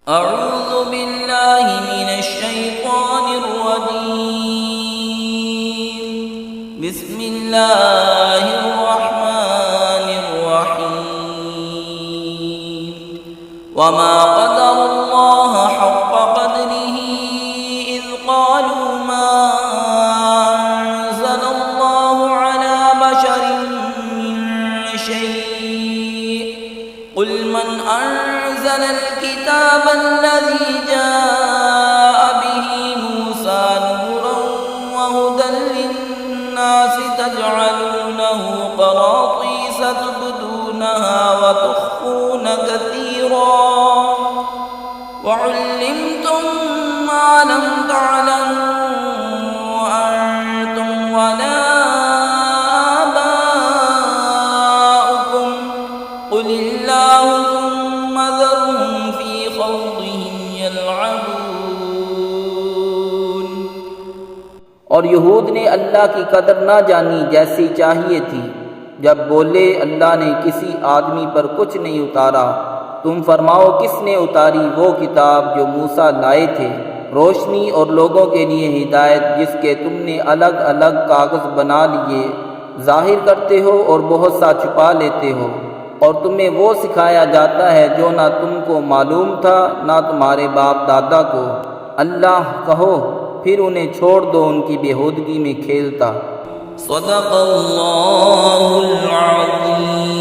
अऊज़ु बिल्लाहि मिनश्शैतानिर्रजीम। बिस्मिल्लाहिर्रहमानिर्रहीम। वमा क़दरुल्लाह हक़्क़ क़द्रिही इज़ क़ालू मा अंज़लल्लाहु अला बशरिन मिन शै'इन क़ुल मन अंज़लल किताब अल्लज़ी जाअ बिही मूसा नूरन व हुदन लिन्नासि तजअलूनहु क़रातीस तुबदूनहा व तुख़्फ़ून कसीरा व उल्लिमतुम मा लम तअलमू अंतुम वला आबाउकुम क़ुलिल्लाहु थुम्मा ज़रहुम फ़ी ख़ौज़िहिम यलअबून। और यहूद ने अल्लाह की कदर ना जानी जैसी चाहिए थी। जब बोले अल्लाह ने किसी आदमी पर कुछ नहीं उतारा, तुम फरमाओ किसने उतारी वो किताब जो मूसा लाए थे, रोशनी और लोगों के लिए हिदायत, जिसके तुमने अलग अलग कागज़ बना लिए, जाहिर करते हो और बहुत सा छुपा लेते हो, और तुम्हें वो सिखाया जाता है जो ना तुमको मालूम था ना तुम्हारे बाप दादा को। अल्लाह कहो फिर उन्हें छोड़ दो उनकी बेहूदगी में खेलता। सदक़ल्लाहुल अज़ीम।